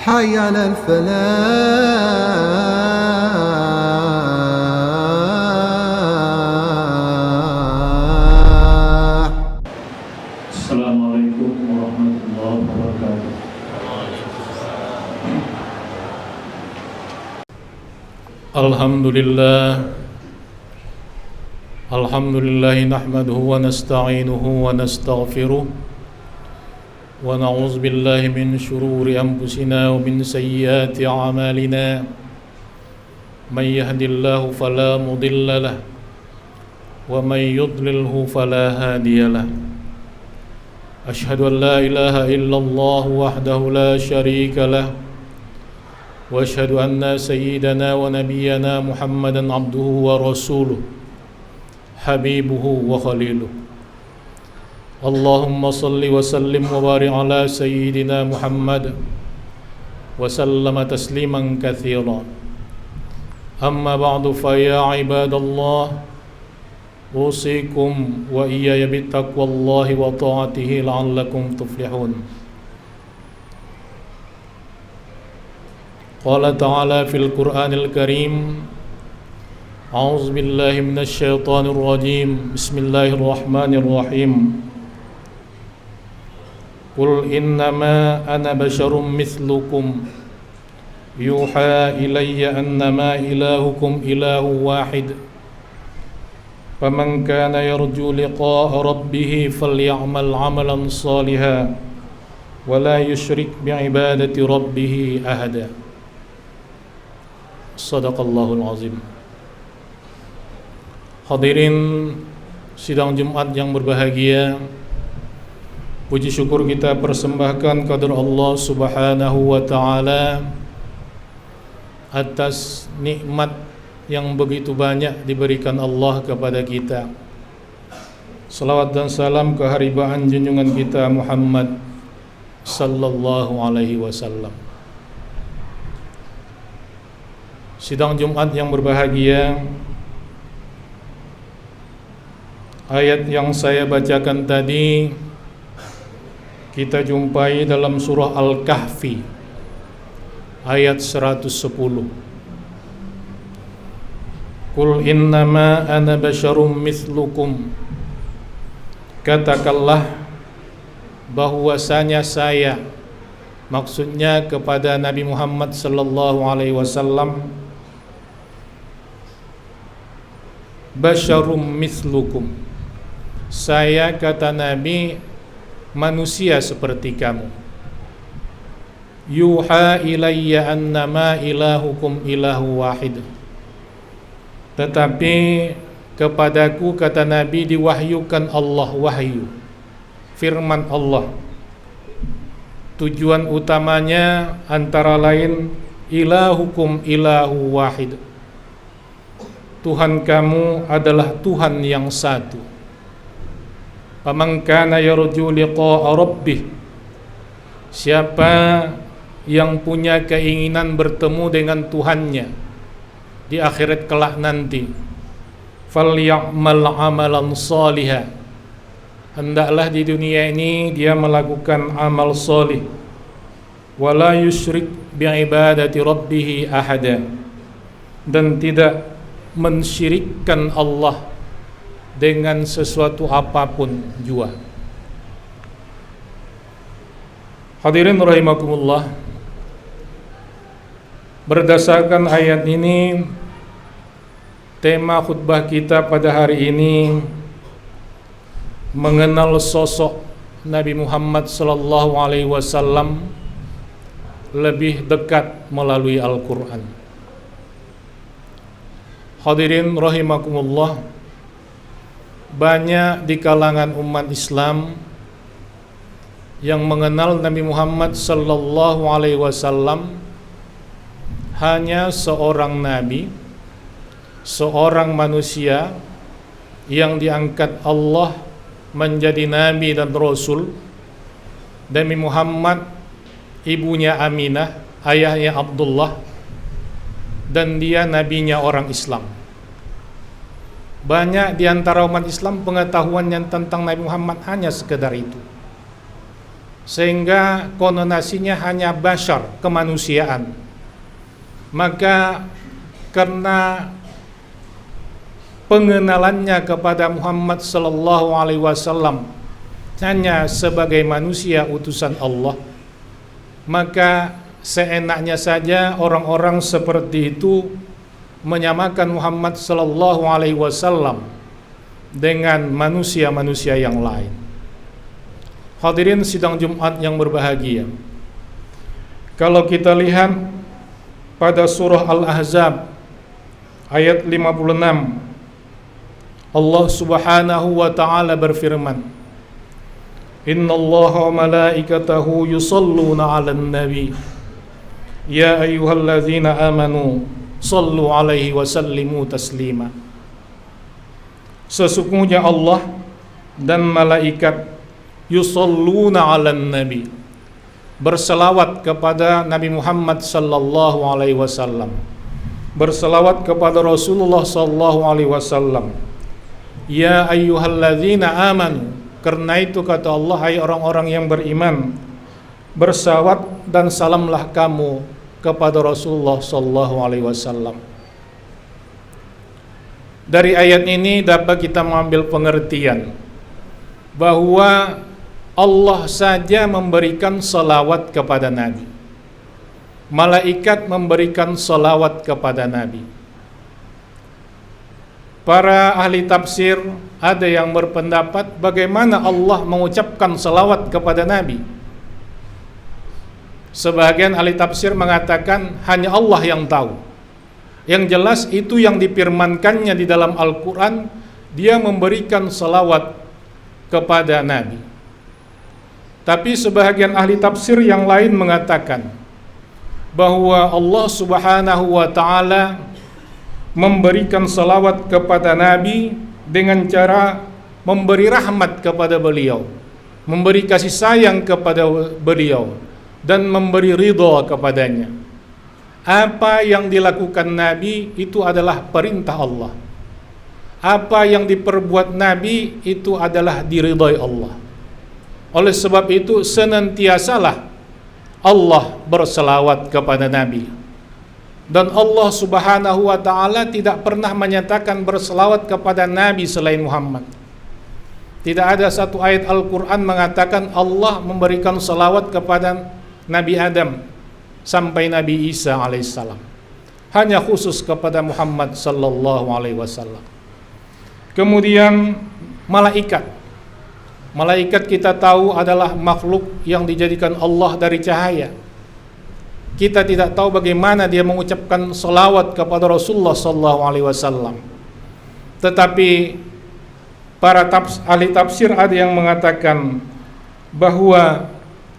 حي على الفلاح. السلام عليكم ورحمة الله وبركاته. الحمد لله نحمده ونستعينه ونستغفره ونعوذ بالله من شرور أنفسنا ومن سيئات أعمالنا. من يهد الله فلا مضل له ومن يضلله فلا هادي له. أشهد أن لا إله إلا الله وحده لا شريك له وأشهد أن سيدنا ونبينا محمدا عبده ورسوله حبيبه وخليله. اللهم صل وسلم وبارك على سيدنا محمد وسلم تسليما كثيرا. أما بعد فيا عباد الله أوصيكم وإياي بتقوى الله وطاعته لعلكم تفلحون. قال تعالى في القرآن الكريم: أعوذ بالله من الشيطان الرجيم. بسم الله الرحمن الرحيم. قل إنما أنا بشر مثلكم يوحى إلي أنما إلهكم إله واحد فمن كان يرجو لقاء ربه فليعمل عملا صالحا ولا يشرك بعبادة ربه أحدا. Sadaqallahul azim. Hadirin sidang Jumat yang berbahagia, puji syukur kita persembahkan kepada Allah Subhanahu wa taala atas nikmat yang begitu banyak diberikan Allah kepada kita. Salawat dan salam keharibaan junjungan kita Muhammad sallallahu alaihi wasallam. Sidang Jumat yang berbahagia, ayat yang saya bacakan tadi kita jumpai dalam surah Al-Kahfi ayat 110. Qul innama ana basyarum mithlukum, katakanlah bahwasanya saya, maksudnya kepada Nabi Muhammad sallallahu alaihi wasallam, basyarum mithlukum, saya, kata Nabi, manusia seperti kamu. Yuha ilayya annama ilahukum ilahu wahid, tetapi kepadaku, kata Nabi, diwahyukan Allah wahyu, firman Allah. Tujuan utamanya antara lain ilahukum ilahu wahid, Tuhan kamu adalah Tuhan yang satu. Faman kana yarju liqa'a rabbih, siapa yang punya keinginan bertemu dengan Tuhannya di akhirat kelak nanti, faly'amal 'amalan shaliha, hendaklah di dunia ini dia melakukan amal salih, wala yusyrik bi'ibadati rabbih ahada, dan tidak mensyirikkan Allah dengan sesuatu apapun jua. Hadirin rahimakumullah, berdasarkan ayat ini, tema khutbah kita pada hari ini mengenal sosok Nabi Muhammad sallallahu alaihi wasallam lebih dekat melalui Al-Qur'an. Hadirin rahimakumullah, banyak di kalangan umat Islam yang mengenal Nabi Muhammad sallallahu alaihi wasallam hanya seorang nabi, seorang manusia yang diangkat Allah menjadi nabi dan rasul. Nabi Muhammad, ibunya Aminah, ayahnya Abdullah, dan dia nabinya orang Islam. Banyak di antara umat Islam pengetahuannya tentang Nabi Muhammad hanya sekedar itu. sehingga konotasinya hanya bashar, kemanusiaan. Maka karena pengenalannya kepada Muhammad sallallahu alaihi wasallam hanya sebagai manusia utusan Allah, maka seenaknya saja orang-orang seperti itu menyamakan Muhammad sallallahu alaihi wasallam dengan manusia-manusia yang lain. Hadirin sidang Jumat yang berbahagia, kalau kita lihat pada surah Al-Ahzab ayat 56, Allah Subhanahu wa taala berfirman, Innallaha wa malaikatahu yusalluna 'alan nabi ya ayyuhalladzina amanu sallu 'alaihi wa sallimu taslima. Sesungguhnya Allah dan malaikat yusalluna 'alan nabi, berselawat kepada Nabi Muhammad sallallahu alaihi wasallam, berselawat kepada Rasulullah sallallahu alaihi wasallam. Ya ayyuhalladzina amanu, karena itu kata Allah, hai orang-orang yang beriman, bersalawat dan salamlah kamu kepada Rasulullah sallallahu alaihi wasallam. Dari ayat ini dapat kita mengambil pengertian bahwa Allah saja memberikan salawat kepada Nabi, malaikat memberikan salawat kepada Nabi. Para ahli tafsir ada yang berpendapat bagaimana Allah mengucapkan salawat kepada Nabi. Sebagian ahli tafsir mengatakan hanya Allah yang tahu. Yang jelas itu yang difirmankannya di dalam Al-Quran, dia memberikan salawat kepada Nabi. Tapi sebagian ahli tafsir yang lain mengatakan bahwa Allah Subhanahu wa taala memberikan salawat kepada Nabi dengan cara memberi rahmat kepada beliau, memberi kasih sayang kepada beliau, dan memberi ridha kepadanya. Apa yang dilakukan Nabi itu adalah perintah Allah. Apa yang diperbuat Nabi itu adalah diridhai Allah. Oleh sebab itu senantiasalah Allah berselawat kepada Nabi. Dan Allah Subhanahu wa taala tidak pernah menyatakan berselawat kepada Nabi selain Muhammad. Tidak ada satu ayat Al-Quran mengatakan Allah memberikan selawat kepada Nabi Adam sampai Nabi Isa alaihissalam. Hanya khusus kepada Muhammad sallallahu alaihi wasallam. Kemudian malaikat. Malaikat kita tahu adalah makhluk yang dijadikan Allah dari cahaya. Kita tidak tahu bagaimana dia mengucapkan salawat kepada Rasulullah sallallahu alaihi wasallam. Tetapi para ahli tafsir ada yang mengatakan bahwa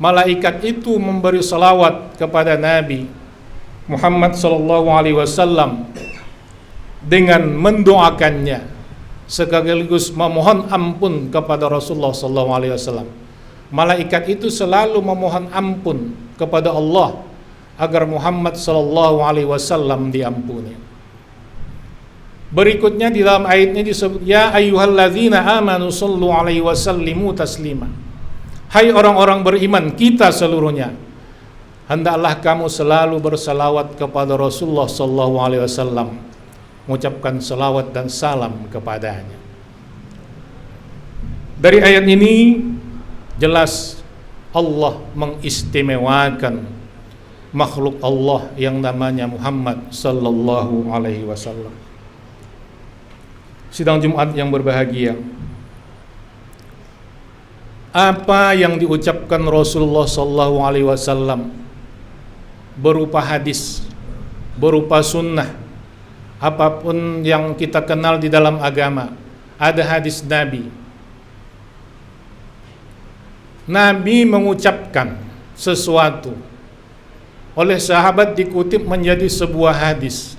malaikat itu memberi salawat kepada Nabi Muhammad sallallahu alaihi wasallam dengan mendoakannya sekaligus memohon ampun kepada Rasulullah sallallahu alaihi wasallam. Malaikat itu selalu memohon ampun kepada Allah agar Muhammad sallallahu alaihi wasallam diampuni. Berikutnya di dalam ayat ini disebut ya ayyuhalladzina amanu sallu alaihi wasallimu taslima. Hai orang-orang beriman, kita seluruhnya, hendaklah kamu selalu bersalawat kepada Rasulullah sallallahu alaihi wasallam, mengucapkan salawat dan salam kepadanya. Dari ayat ini jelas Allah mengistimewakan makhluk Allah yang namanya Muhammad sallallahu alaihi wasallam. Sidang Jumat yang berbahagia, apa yang diucapkan Rasulullah sallallahu alaihi wasallam berupa hadis, berupa sunnah, apapun yang kita kenal di dalam agama, ada hadis Nabi. Nabi mengucapkan sesuatu, oleh sahabat dikutip menjadi sebuah hadis,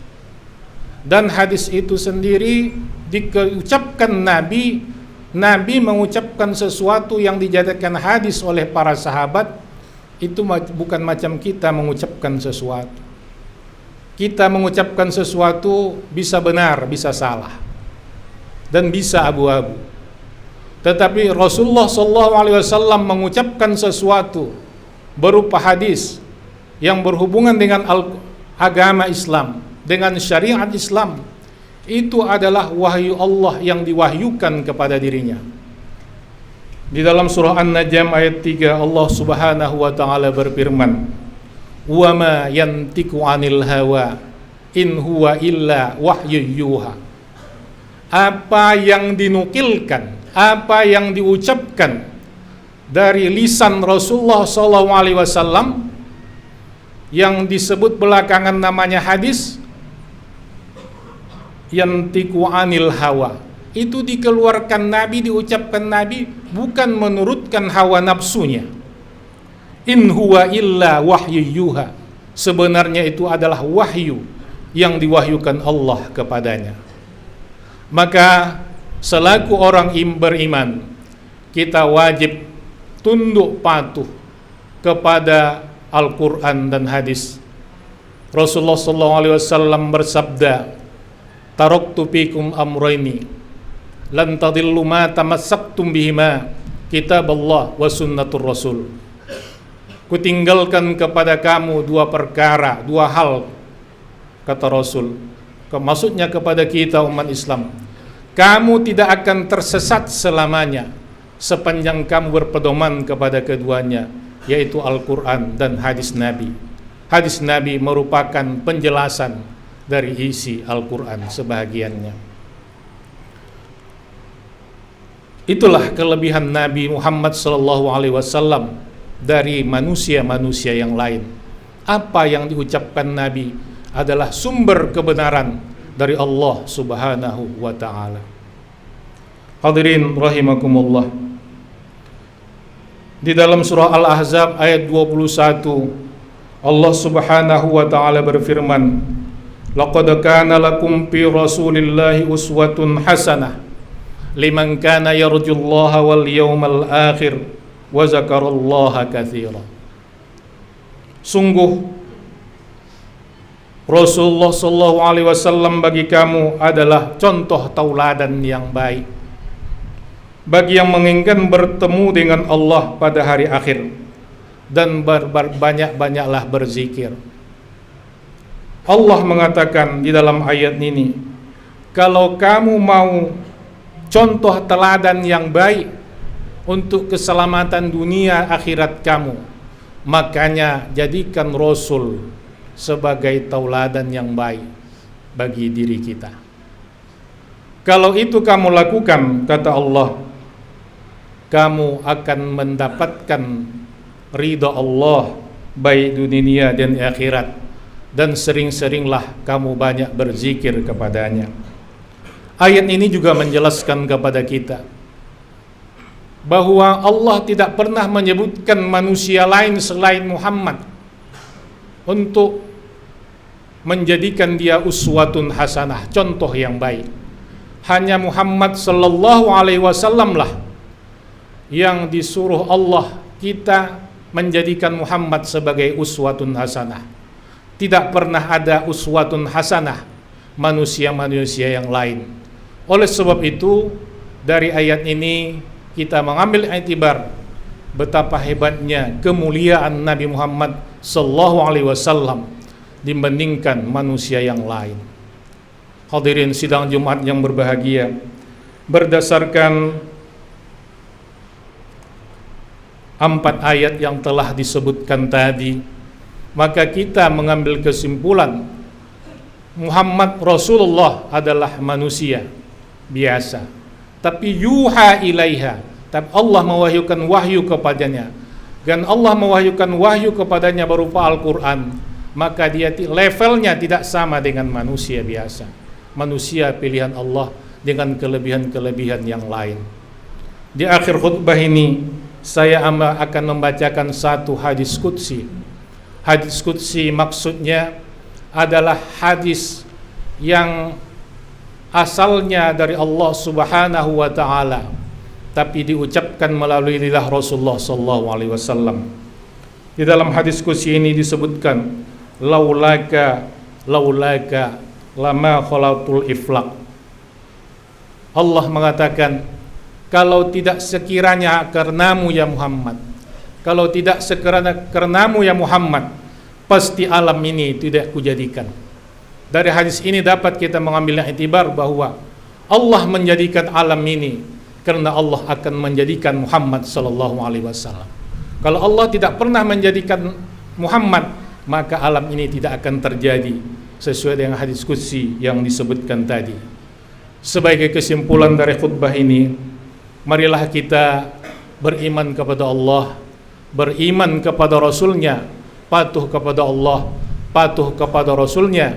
dan hadis itu sendiri diucapkan Nabi mengucapkan sesuatu yang dijadikan hadis oleh para sahabat. Itu bukan macam kita mengucapkan sesuatu. Kita mengucapkan sesuatu bisa benar, bisa salah, dan bisa abu-abu. Tetapi Rasulullah SAW mengucapkan sesuatu berupa hadis yang berhubungan dengan agama Islam, dengan syariat Islam, itu adalah wahyu Allah yang diwahyukan kepada dirinya. Di dalam surah An-Najm ayat 3 Allah Subhanahu wa taala berfirman, "Wa ma yantiqu 'anil hawa in huwa illa wahyu yuha." Apa yang dinukilkan, apa yang diucapkan dari lisan Rasulullah SAW yang disebut belakangan namanya hadis, yantiqu 'anil hawa, itu dikeluarkan Nabi, diucapkan Nabi bukan menurutkan hawa nafsunya. In huwa illa wahyu yuha, sebenarnya itu adalah wahyu yang diwahyukan Allah kepadanya. Maka selaku orang beriman, kita wajib tunduk patuh kepada Al-Quran dan hadis. Rasulullah SAW bersabda, "Taraktu fikum amrayni lan tadillu ma tamassaktum bihima, kitab Allah wa sunnatur Rasul." Kutinggalkan kepada kamu dua perkara, dua hal, kata Rasul. Maksudnya kepada kita umat Islam, kamu tidak akan tersesat selamanya sepanjang kamu berpedoman kepada keduanya, yaitu Al-Quran dan hadis Nabi. Hadis Nabi merupakan penjelasan dari isi Al-Quran sebahagiannya. Itulah kelebihan Nabi Muhammad SAW dari manusia-manusia yang lain. Apa yang diucapkan Nabi adalah sumber kebenaran dari Allah Subhanahu wa ta'ala. Hadirin rahimakumullah, di dalam surah Al-Ahzab ayat 21 Allah Subhanahu wa ta'ala berfirman, "Laqad kana lakum fi Rasulillahi uswatun hasanah liman kana yarjullaha wal yawmal akhir wa zakarallaha katsira." Sungguh Rasulullah SAW bagi kamu adalah contoh tauladan yang baik bagi yang menginginkan bertemu dengan Allah pada hari akhir, dan banyak-banyaklah berzikir. Allah mengatakan di dalam ayat ini, kalau kamu mau contoh teladan yang baik untuk keselamatan dunia akhirat kamu, makanya jadikan Rasul sebagai tauladan yang baik bagi diri kita. Kalau itu kamu lakukan, kata Allah, kamu akan mendapatkan ridha Allah baik di dunia dan akhirat, dan sering-seringlah kamu banyak berzikir kepadanya. Ayat ini juga menjelaskan kepada kita bahwa Allah tidak pernah menyebutkan manusia lain selain Muhammad untuk menjadikan dia uswatun hasanah, contoh yang baik. Hanya Muhammad sallallahu alaihi wasallam lah yang disuruh Allah kita menjadikan Muhammad sebagai uswatun hasanah. Tidak pernah ada uswatun hasanah manusia-manusia yang lain. Oleh sebab itu, dari ayat ini kita mengambil iktibar betapa hebatnya kemuliaan Nabi Muhammad sallallahu alaihi wasallam dibandingkan manusia yang lain. Hadirin sidang Jumat yang berbahagia, berdasarkan 4 ayat yang telah disebutkan tadi, maka kita mengambil kesimpulan Muhammad Rasulullah adalah manusia biasa, tapi yuha ilaiha, tapi Allah mewahyukan wahyu kepadanya, dan Allah mewahyukan wahyu kepadanya berupa Al-Quran, maka dia levelnya tidak sama dengan manusia biasa, manusia pilihan Allah dengan kelebihan-kelebihan yang lain. Di akhir khutbah ini saya akan membacakan satu hadis qudsi. Hadis qudsi maksudnya adalah hadis yang asalnya dari Allah Subhanahu wa ta'ala, tapi diucapkan melalui lidah Rasulullah sallallahu alaihi wasallam. Di dalam hadis qudsi ini disebutkan, laulaka lama khalaqtul iflaq. Allah mengatakan, kalau tidak sekiranya karenamu ya Muhammad, kalau tidak sekiranya karenamu ya Muhammad, pasti alam ini tidak kujadikan. Dari hadis ini dapat kita mengambil iktibar bahwa Allah menjadikan alam ini karena Allah akan menjadikan Muhammad sallallahu alaihi wasallam. Kalau Allah tidak pernah menjadikan Muhammad, maka alam ini tidak akan terjadi sesuai dengan hadis qudsi yang disebutkan tadi. Sebagai kesimpulan dari khutbah ini, marilah kita beriman kepada Allah, beriman kepada Rasulnya, patuh kepada Allah, patuh kepada Rasulnya,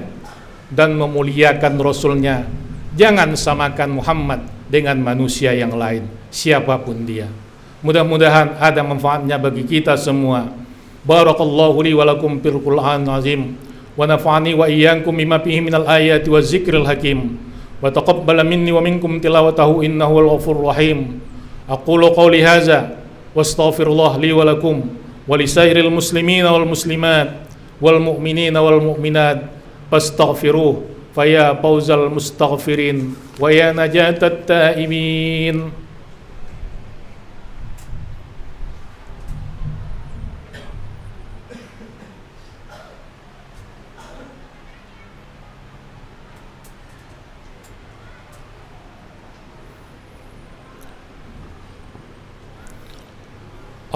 dan memuliakan Rasulnya. Jangan samakan Muhammad dengan manusia yang lain, siapapun dia. Mudah-mudahan ada manfaatnya bagi kita semua. Barakallahu li wa lakum fil Qur'anil azim wa nafa'ani wa iyyakum bima fihi minal ayati waz zikril hakim wa taqabbala minni wa minkum tilawatahu innahu wal ghafurur rahim. Aqulu qawli hadza wastaghfirullah li wa lakum wa lisairil muslimina wal muslimat wal mu'minina wal mu'minat fastaghfiruh faya fawzal mustaghfirin wa ya najatat taibin.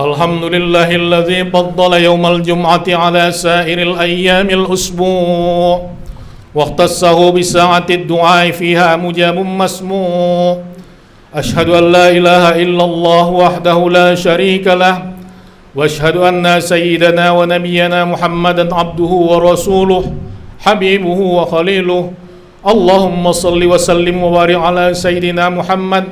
Alhamdulillahilladzi faddala yawmal jum'ati ala sa'iril ayyamil usbu' waqtassahu bisa'ati ad-du'a fiha mujabun masmu' ashhadu an la ilaha illallah wahdahu la sharika lah wa ashhadu anna sayyidana wa nabiyyana Muhammadan abduhu wa rasuluh habibuhu wa khaliluh. Allahumma salli wa sallim wa barik ala sayyidina Muhammad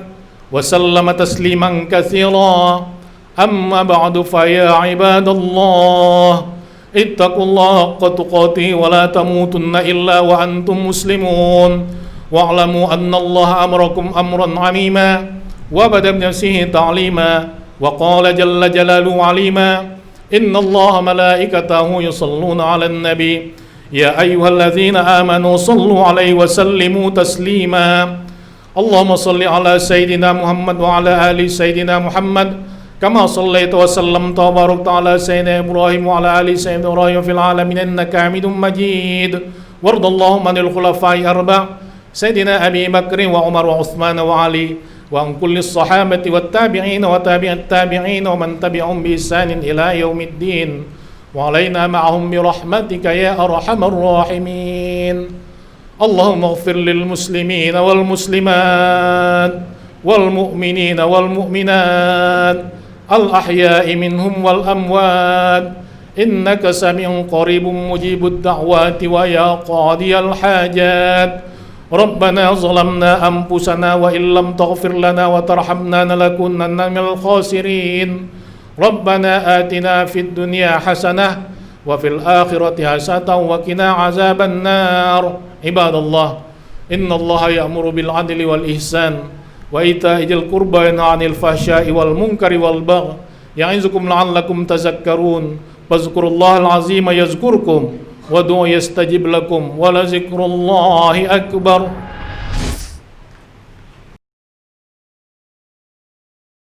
wa sallama tasliman katsira. Amma ba'du fa ya ibadallah ittaqullaha haqqa tuqatih wa la tamutunna illa wa antum muslimun wa'lamu anna Allah amrakum amran 'azima wa bada bi nafsihi ta'lima wa qala jalla jalaluhu 'alima inna Allaha malaikatahu yusalluna 'alan nabi ya ayyuhalladzina amanu sallu 'alaihi wa sallimu taslima. Allahumma salli 'ala sayyidina Muhammad wa 'ala ali sayyidina Muhammad كما صليت وسلمت وباركت على سيدنا إبراهيم وعلى آل سيدنا إبراهيم في العالمين إنك حميد مجيد. وارض اللهم عن الخلفاء الأربعة سيدنا أبي بكر وعمر وعثمان وعلي وعن كل الصحابة والتابعين وتابع التابعين ومن تبعهم بإحسان إلى يوم الدين وعلينا معهم برحمتك يا أرحم الراحمين. اللهم اغفر للمسلمين والمسلمات والمؤمنين والمؤمنات الأحياء منهم والأموات إنك سميع قريب مجيب الدعوات ويا قاضي الحاجات. ربنا ظلمنا أنفسنا وإن لم تغفر لنا وترحمنا لنكونن من الخاسرين. ربنا آتنا في الدنيا حسنة وفي الآخرة حسنة وقنا عذاب النار. عباد الله إن الله يأمر بالعدل والإحسان وإيتاء ذي القربى وينهى عن الفحشاء والمنكر والبغي يعظكم لعلكم تذكرون. فاذكروا الله العظيم يذكركم وادعوه يستجب لكم ولذكر الله أكبر.